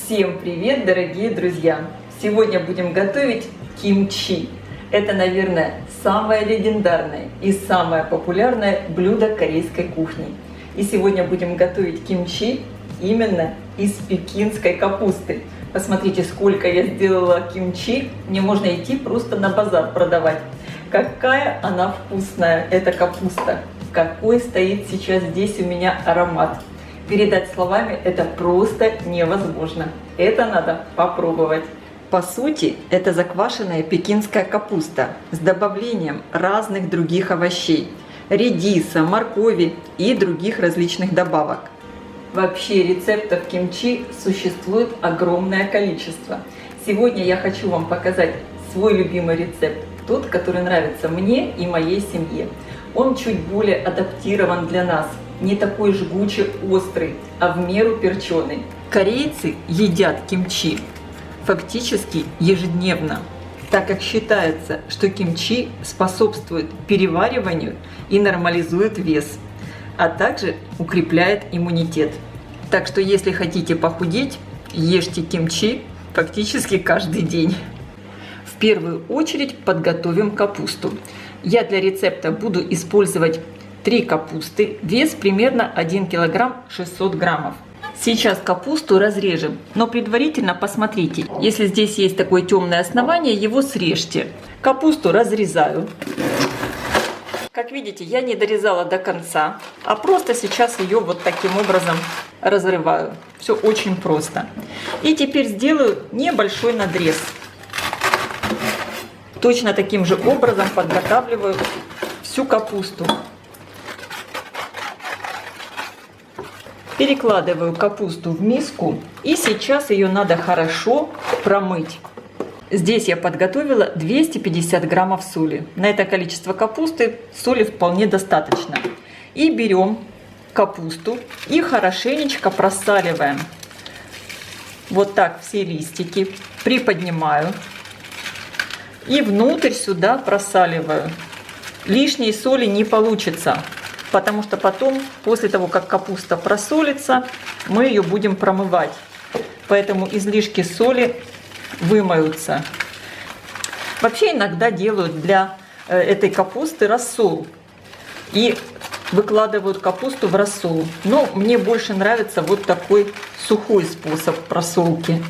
Всем привет, дорогие друзья! Сегодня будем готовить кимчи. Это, наверное, самое легендарное и самое популярное блюдо корейской кухни. И сегодня будем готовить кимчи именно из пекинской капусты. Посмотрите, сколько я сделала кимчи. Мне можно идти просто на базар продавать. Какая она вкусная, эта капуста! Какой стоит сейчас здесь у меня аромат! Передать словами это просто невозможно. Это надо попробовать. По сути, это заквашенная пекинская капуста с добавлением разных других овощей, редиса, моркови и других различных добавок. Вообще рецептов кимчи существует огромное количество. Сегодня я хочу вам показать свой любимый рецепт, тот, который нравится мне и моей семье. Он чуть более адаптирован для нас. Не такой жгучий, острый, а в меру перченый. Корейцы едят кимчи фактически ежедневно, так как считается, что кимчи способствует перевариванию и нормализует вес, а также укрепляет иммунитет. Так что если хотите похудеть, ешьте кимчи фактически каждый день. В первую очередь подготовим капусту. Я для рецепта буду использовать 3 капусты, вес примерно 1 кг 600 граммов. Сейчас капусту разрежем, но предварительно посмотрите, если здесь есть такое темное основание, его срежьте. Капусту разрезаю. Как видите, я не дорезала до конца, а просто сейчас ее вот таким образом разрываю. Все очень просто. И теперь сделаю небольшой надрез. Точно таким же образом подготавливаю всю капусту. Перекладываю капусту в миску, и сейчас ее надо хорошо промыть. Здесь я подготовила 250 граммов соли. На это количество капусты соли вполне достаточно. И берем капусту и хорошенечко просаливаем. Вот так все листики приподнимаю и внутрь сюда просаливаю. Лишней соли не получится, потому что потом, после того, как капуста просолится, мы ее будем промывать. Поэтому излишки соли вымоются. Вообще иногда делают для этой капусты рассол и выкладывают капусту в рассол. Но мне больше нравится вот такой сухой способ просолки.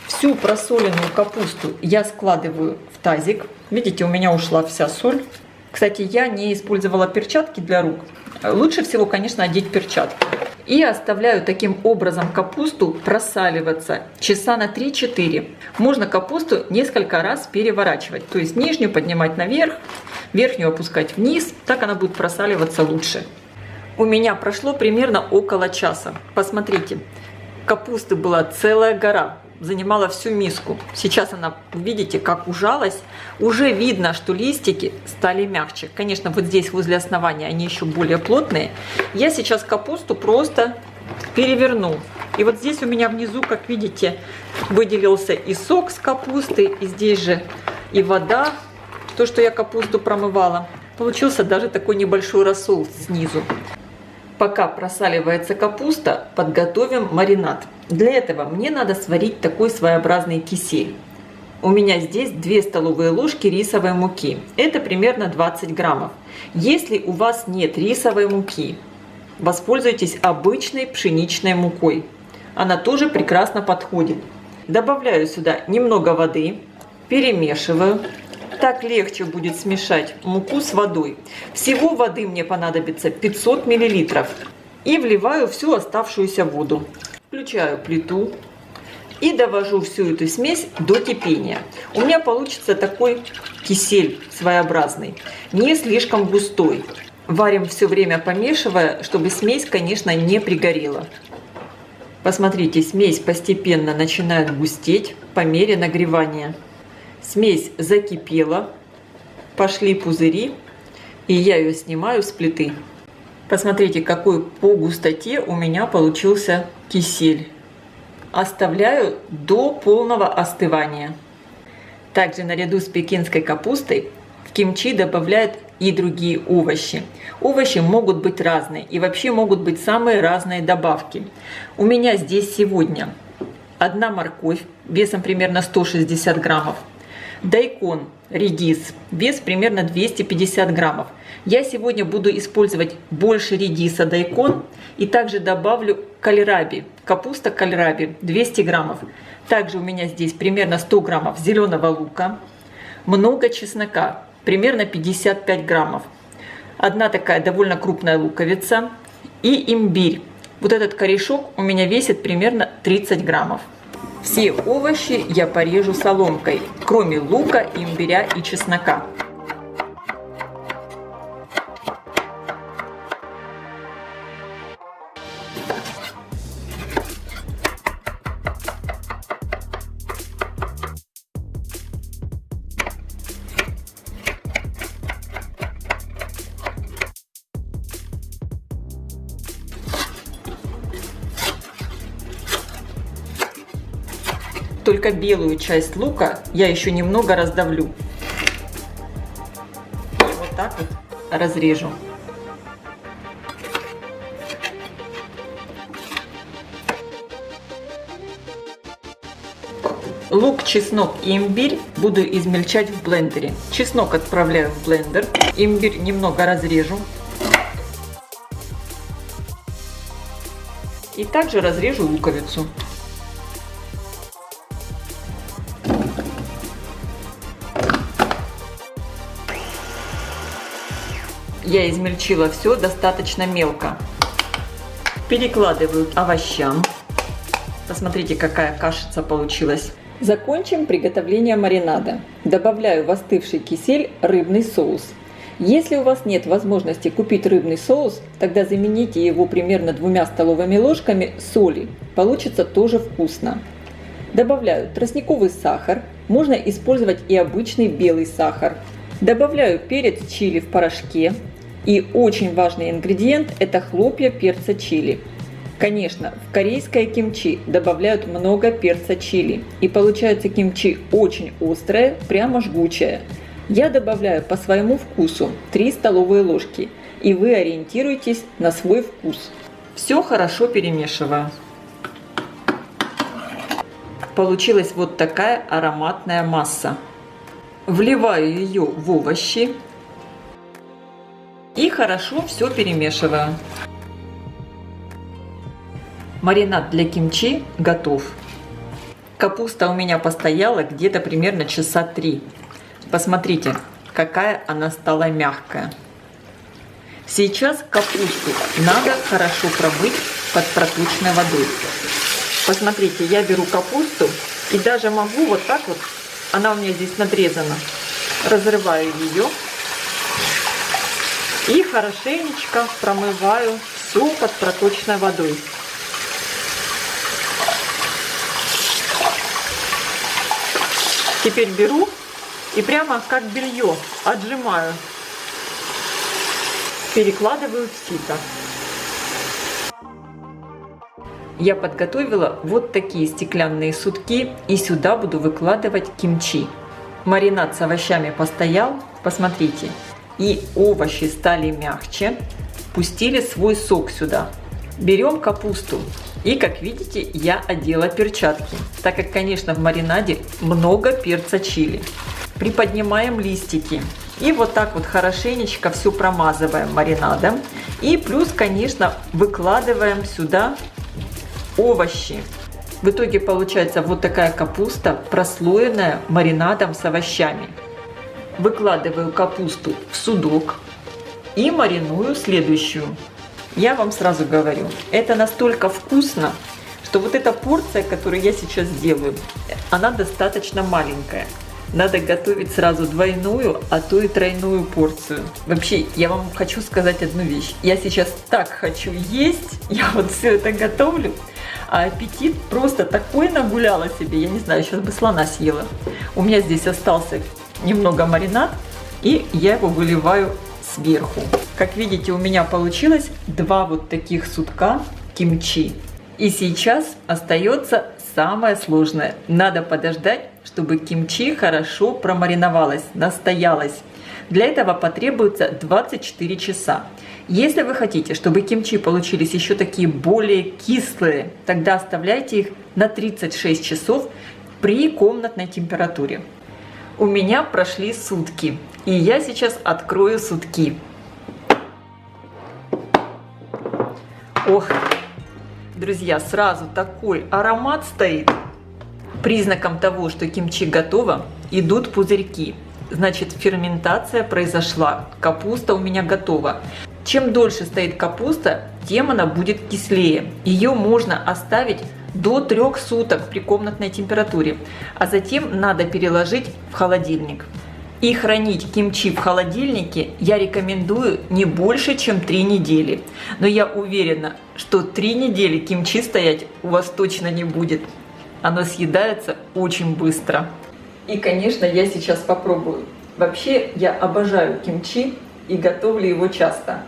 Всю просоленную капусту я складываю в тазик. Видите, у меня ушла вся соль. Кстати, я не использовала перчатки для рук. Лучше всего, конечно, одеть перчатки. И оставляю таким образом капусту просаливаться часа на 3-4. Можно капусту несколько раз переворачивать. То есть нижнюю поднимать наверх, верхнюю опускать вниз. Так она будет просаливаться лучше. У меня прошло примерно около часа. Посмотрите, капусты была целая гора. Занимала всю миску. Сейчас она, видите, как ужалась. Уже видно, что листики стали мягче. Конечно, вот здесь возле основания они еще более плотные. Я сейчас капусту просто переверну. И вот здесь у меня внизу, как видите, выделился и сок с капусты, и здесь же и вода, то, что я капусту промывала. Получился даже такой небольшой рассол снизу. Пока просаливается капуста, подготовим маринад. Для этого мне надо сварить такой своеобразный кисель. У меня здесь 2 столовые ложки рисовой муки. Это примерно 20 граммов. Если у вас нет рисовой муки, воспользуйтесь обычной пшеничной мукой. Она тоже прекрасно подходит. Добавляю сюда немного воды, перемешиваю. Так легче будет смешать муку с водой. Всего воды мне понадобится 500 мл. И вливаю всю оставшуюся воду. Включаю плиту и довожу всю эту смесь до кипения. У меня получится такой кисель своеобразный, не слишком густой. Варим все время помешивая, чтобы смесь, конечно, не пригорела. Посмотрите, смесь постепенно начинает густеть по мере нагревания. Смесь закипела, пошли пузыри, и я ее снимаю с плиты. Посмотрите, какой по густоте у меня получился кисель. Оставляю до полного остывания. Также наряду с пекинской капустой в кимчи добавляют и другие овощи. Овощи могут быть разные, и вообще могут быть самые разные добавки. У меня здесь сегодня 1 морковь весом примерно 160 граммов, дайкон, редис, вес примерно 250 граммов. Я сегодня буду использовать больше редиса, дайкон, и также добавлю кальраби, капуста кальраби 200 граммов. Также у меня здесь примерно 100 граммов зеленого лука, много чеснока, примерно 55 граммов, одна такая довольно крупная луковица и имбирь. Вот этот корешок у меня весит примерно 30 граммов. Все овощи я порежу соломкой, кроме лука, имбиря и чеснока. Только белую часть лука я еще немного раздавлю. И вот так вот разрежу. Лук, чеснок и имбирь буду измельчать в блендере. Чеснок отправляю в блендер, имбирь немного разрежу. И также разрежу луковицу. Я измельчила все достаточно мелко. Перекладываю к овощам. Посмотрите, какая кашица получилась. Закончим приготовление маринада. Добавляю в остывший кисель рыбный соус. Если у вас нет возможности купить рыбный соус, тогда замените его примерно 2 столовыми ложками соли. Получится тоже вкусно. Добавляю тростниковый сахар. Можно использовать и обычный белый сахар. Добавляю перец чили в порошке. И очень важный ингредиент – это хлопья перца чили. Конечно, в корейское кимчи добавляют много перца чили, и получается кимчи очень острое, прямо жгучее. Я добавляю по своему вкусу 3 столовые ложки, и вы ориентируйтесь на свой вкус. Все хорошо перемешиваю. Получилась вот такая ароматная масса. Вливаю ее в овощи. И хорошо все перемешиваю. Маринад для кимчи готов. Капуста у меня постояла где-то примерно часа 3. Посмотрите, какая она стала мягкая. Сейчас капусту надо хорошо промыть под проточной водой. Посмотрите, я беру капусту и даже могу вот так вот, она у меня здесь надрезана, разрываю ее. И хорошенечко промываю все под проточной водой. Теперь беру и прямо как белье отжимаю. Перекладываю в сито. Я подготовила вот такие стеклянные сутки и сюда буду выкладывать кимчи. Маринад с овощами постоял, посмотрите. И овощи стали мягче, пустили свой сок сюда. Берем капусту. И, как видите, я одела перчатки, так как, конечно, в маринаде много перца чили. Приподнимаем листики. И вот так вот хорошенечко все промазываем маринадом. И плюс, конечно, выкладываем сюда овощи. В итоге получается вот такая капуста, прослоенная маринадом с овощами. Выкладываю капусту в судок и мариную следующую. Я вам сразу говорю, это настолько вкусно, что вот эта порция, которую я сейчас делаю, она достаточно маленькая. Надо готовить сразу двойную, а то и тройную порцию. Вообще, я вам хочу сказать одну вещь. Я сейчас так хочу есть, я вот все это готовлю, а аппетит просто такой нагуляла себе, я не знаю, сейчас бы слона съела. У меня здесь остался немного маринад, и я его выливаю сверху. Как видите, у меня получилось 2 вот таких сутка кимчи. И сейчас остается самое сложное. Надо подождать, чтобы кимчи хорошо промариновалось, настоялось. Для этого потребуется 24 часа. Если вы хотите, чтобы кимчи получились еще такие более кислые, тогда оставляйте их на 36 часов при комнатной температуре. У меня прошли сутки, и я сейчас открою сутки. Ох, друзья, сразу такой аромат стоит. Признаком того, что кимчи готово, идут пузырьки. Значит, ферментация произошла, капуста у меня готова. Чем дольше стоит капуста, тем она будет кислее. Ее можно оставить до 3 суток при комнатной температуре, а затем надо переложить в холодильник. И хранить кимчи в холодильнике я рекомендую не больше, чем 3 недели. Но я уверена, что 3 недели кимчи стоять у вас точно не будет. Оно съедается очень быстро. И, конечно, я сейчас попробую. Вообще, я обожаю кимчи и готовлю его часто.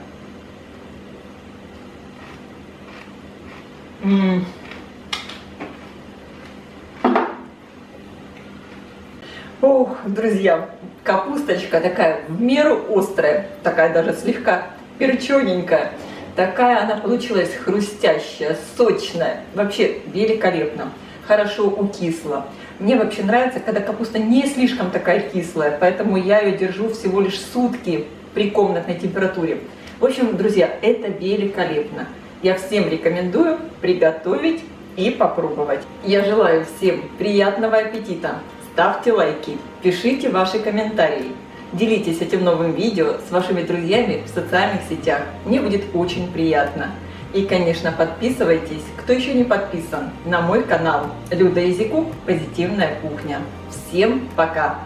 Ох, друзья, капусточка такая в меру острая, такая даже слегка перчененькая. Такая она получилась хрустящая, сочная, вообще великолепно. Хорошо укисла. Мне вообще нравится, когда капуста не слишком такая кислая, поэтому я ее держу всего лишь сутки при комнатной температуре. В общем, друзья, это великолепно. Я всем рекомендую приготовить и попробовать. Я желаю всем приятного аппетита. Ставьте лайки, пишите ваши комментарии. Делитесь этим новым видео с вашими друзьями в социальных сетях. Мне будет очень приятно. И, конечно, подписывайтесь, кто еще не подписан, на мой канал Люда Изикук «Позитивная кухня». Всем пока!